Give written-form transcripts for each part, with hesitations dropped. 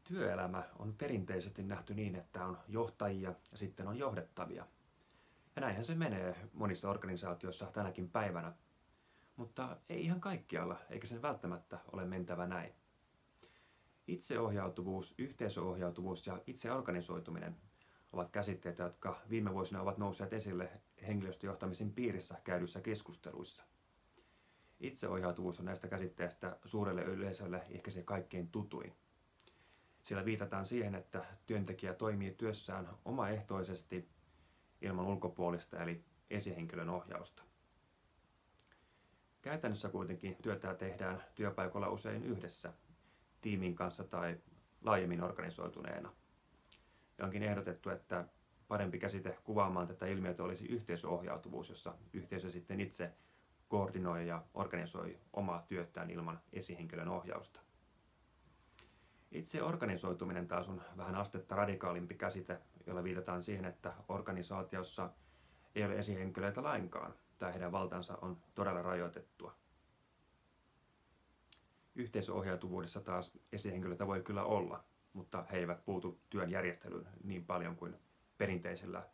Työelämä on perinteisesti nähty niin, että on johtajia ja sitten on johdettavia. Ja näinhän se menee monissa organisaatioissa tänäkin päivänä. Mutta ei ihan kaikkialla, eikä sen välttämättä ole mentävä näin. Itseohjautuvuus, yhteisöohjautuvuus ja itseorganisoituminen ovat käsitteitä, jotka viime vuosina ovat nousseet esille henkilöstöjohtamisen piirissä käydyissä keskusteluissa. Itseohjautuvuus on näistä käsitteistä suurelle yleisölle ehkä se kaikkein tutuin. Sillä viitataan siihen, että työntekijä toimii työssään omaehtoisesti ilman ulkopuolista eli esihenkilön ohjausta. Käytännössä kuitenkin työtä tehdään työpaikalla usein yhdessä, tiimin kanssa tai laajemmin organisoituneena. Ja onkin ehdotettu, että parempi käsite kuvaamaan tätä ilmiötä olisi yhteisöohjautuvuus, jossa yhteisö sitten itse koordinoi ja organisoi omaa työtään ilman esihenkilön ohjausta. Itse organisoituminen taas on vähän astetta radikaalimpi käsite, jolla viitataan siihen, että organisaatiossa ei ole esihenkilöitä lainkaan, tai heidän valtansa on todella rajoitettua. Yhteisöohjautuvuudessa taas esihenkilöitä voi kyllä olla, mutta he eivät puutu työn järjestelyyn niin paljon kuin perinteisellä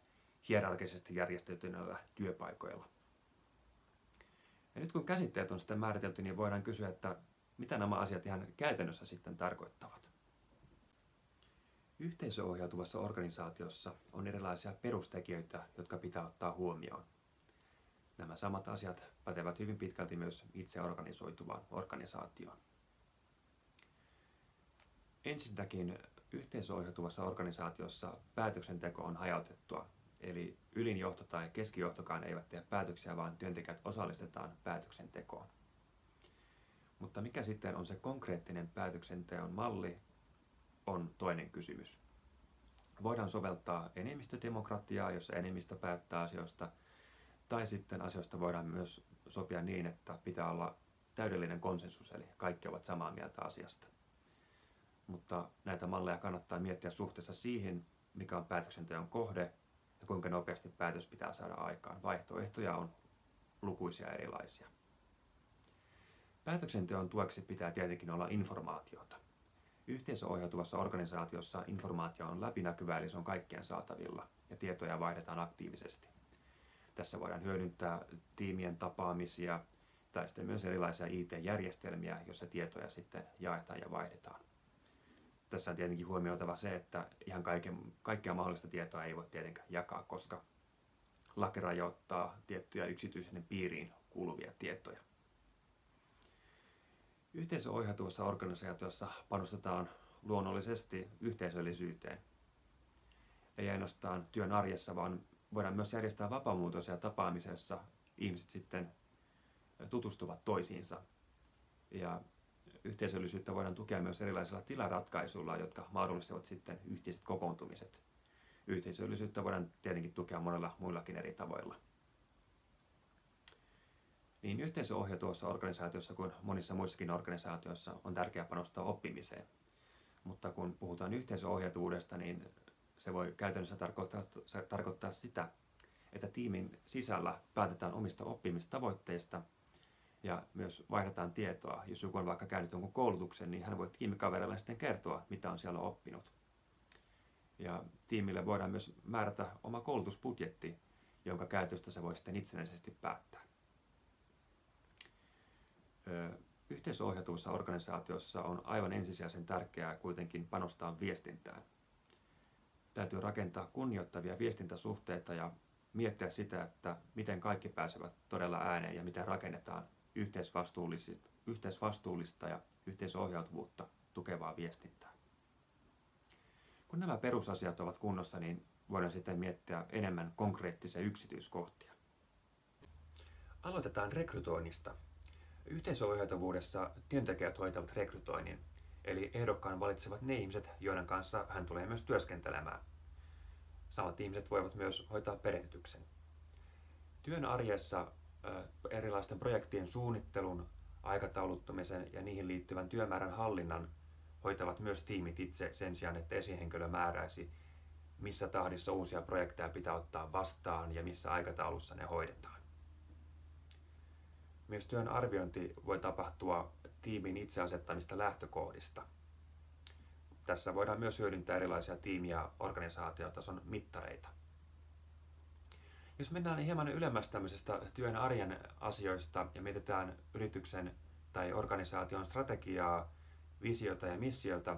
hierarkisesti järjestetyneillä työpaikoilla. Ja nyt kun käsitteet on sitten määritelty, niin voidaan kysyä, että mitä nämä asiat ihan käytännössä sitten tarkoittavat. Yhteisöohjautuvassa organisaatiossa on erilaisia perustekijöitä, jotka pitää ottaa huomioon. Nämä samat asiat pätevät hyvin pitkälti myös itse organisoituvaan organisaatioon. Ensinnäkin yhteisöohjautuvassa organisaatiossa päätöksenteko on hajautettua, eli ylin johto tai keskijohtokaan eivät tee päätöksiä, vaan työntekijät osallistetaan päätöksentekoon. Mutta mikä sitten on se konkreettinen päätöksenteon malli, on toinen kysymys. Voidaan soveltaa enemmistödemokratiaa, jossa enemmistö päättää asioista, tai sitten asioista voidaan myös sopia niin, että pitää olla täydellinen konsensus, eli kaikki ovat samaa mieltä asiasta. Mutta näitä malleja kannattaa miettiä suhteessa siihen, mikä on päätöksenteon kohde ja kuinka nopeasti päätös pitää saada aikaan. Vaihtoehtoja on lukuisia erilaisia. Päätöksenteon tueksi pitää tietenkin olla informaatiota. Yhteisöohjautuvassa organisaatiossa informaatio on läpinäkyvää, eli se on kaikkien saatavilla ja tietoja vaihdetaan aktiivisesti. Tässä voidaan hyödyntää tiimien tapaamisia tai sitten myös erilaisia IT-järjestelmiä, joissa tietoja sitten jaetaan ja vaihdetaan. Tässä on tietenkin huomioitava se, että ihan kaikkea mahdollista tietoa ei voi tietenkään jakaa, koska laki rajoittaa tiettyjä yksityisen piiriin kuuluvia tietoja. Yhteisöohjautuvassa organisaatiossa panostetaan luonnollisesti yhteisöllisyyteen. Ei ainoastaan työn arjessa, vaan voidaan myös järjestää vapaamuotoisia tapaamisessa. Ihmiset sitten tutustuvat toisiinsa. Ja yhteisöllisyyttä voidaan tukea myös erilaisilla tilaratkaisuilla, jotka mahdollistavat sitten yhteiset kokoontumiset. Yhteisöllisyyttä voidaan tietenkin tukea monella muillakin eri tavoilla. Niin yhteisöohjautuvassa organisaatiossa kuin monissa muissakin organisaatioissa on tärkeää panostaa oppimiseen. Mutta kun puhutaan yhteisöohjautuvuudesta, niin se voi käytännössä tarkoittaa sitä, että tiimin sisällä päätetään omista oppimistavoitteista ja myös vaihdetaan tietoa. Jos joku on vaikka käynyt jonkun koulutuksen, niin hän voi tiimikaverille sitten kertoa, mitä on siellä oppinut. Ja tiimille voidaan myös määrätä oma koulutusbudjetti, jonka käytöstä se voi sitten itsenäisesti päättää. Yhteisöohjautuvassa organisaatiossa on aivan ensisijaisen tärkeää kuitenkin panostaa viestintään. Täytyy rakentaa kunnioittavia viestintäsuhteita ja miettiä sitä, että miten kaikki pääsevät todella ääneen ja miten rakennetaan yhteisvastuullista ja yhteisohjautuvuutta tukevaa viestintää. Kun nämä perusasiat ovat kunnossa, niin voidaan sitten miettiä enemmän konkreettisia yksityiskohtia. Aloitetaan rekrytoinnista. Yhteisöohjautuvuudessa työntekijät hoitavat rekrytoinnin, eli ehdokkaan valitsevat ne ihmiset, joiden kanssa hän tulee myös työskentelemään. Samat ihmiset voivat myös hoitaa perehdytyksen. Työn arjessa erilaisten projektien suunnittelun, aikatauluttamisen ja niihin liittyvän työmäärän hallinnan hoitavat myös tiimit itse sen sijaan, että esihenkilö määräisi, missä tahdissa uusia projekteja pitää ottaa vastaan ja missä aikataulussa ne hoidetaan. Myös työn arviointi voi tapahtua tiimin itse asettamista lähtökohdista. tässä voidaan myös hyödyntää erilaisia tiimi- ja organisaatiotason mittareita. Jos mennään hieman ylemmäs tämmöisestä työn arjen asioista ja mietitään yrityksen tai organisaation strategiaa, visiota ja missiota,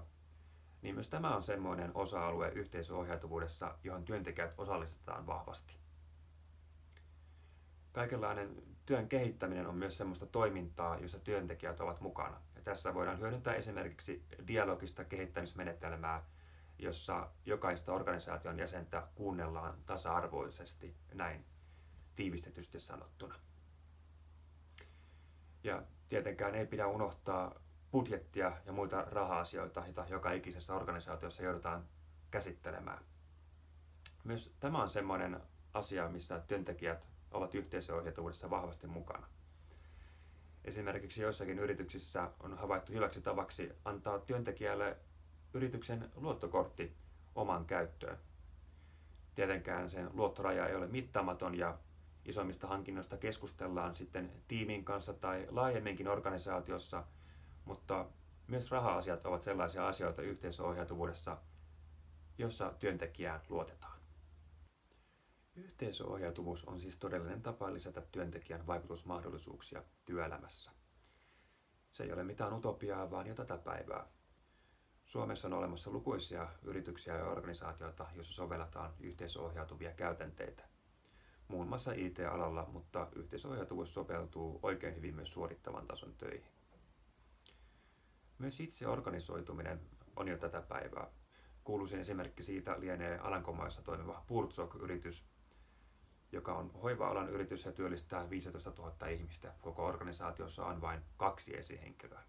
niin myös tämä on semmoinen osa-alue yhteisöohjautuvuudessa, johon työntekijät osallistetaan vahvasti. Kaikenlainen työn kehittäminen on myös semmoista toimintaa, jossa työntekijät ovat mukana. Ja tässä voidaan hyödyntää esimerkiksi dialogista kehittämismenetelmää, jossa jokaista organisaation jäsentä kuunnellaan tasa-arvoisesti, näin tiivistetysti sanottuna. Ja tietenkään ei pidä unohtaa budjettia ja muita raha-asioita, joita joka ikisessä organisaatiossa joudutaan käsittelemään. Myös tämä on semmoinen asia, missä työntekijät ovat yhteisöohjautuvuudessa vahvasti mukana. Esimerkiksi joissakin yrityksissä on havaittu hyväksi tavaksi antaa työntekijälle yrityksen luottokortti oman käyttöön. Tietenkään sen luottoraja ei ole mittaamaton ja isommista hankinnoista keskustellaan sitten tiimin kanssa tai laajemminkin organisaatiossa, mutta myös raha-asiat ovat sellaisia asioita yhteisöohjautuvuudessa, jossa työntekijään luotetaan. Yhteisöohjautuvuus on siis todellinen tapa lisätä työntekijän vaikutusmahdollisuuksia työelämässä. Se ei ole mitään utopiaa, vaan jo tätä päivää. Suomessa on olemassa lukuisia yrityksiä ja organisaatioita, joissa sovelletaan yhteisöohjautuvia käytänteitä. Muun muassa IT-alalla, mutta yhteisöohjautuvuus sopeutuu oikein hyvin myös suorittavan tason töihin. Myös itse organisoituminen on jo tätä päivää. Kuuluisin esimerkki siitä lienee Alankomaissa toimiva Buurtzorg-yritys, joka on hoiva-alan yritys ja työllistää 15 000 ihmistä. Koko organisaatiossa on vain 2 esihenkilöä.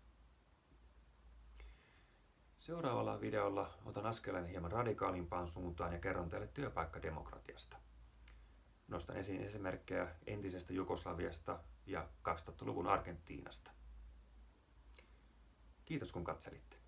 Seuraavalla videolla otan askeleen hieman radikaalimpaan suuntaan ja kerron teille työpaikkademokratiasta. Nostan esiin esimerkkejä entisestä Jugoslaviasta ja 2000-luvun Argentiinasta. Kiitos kun katselitte.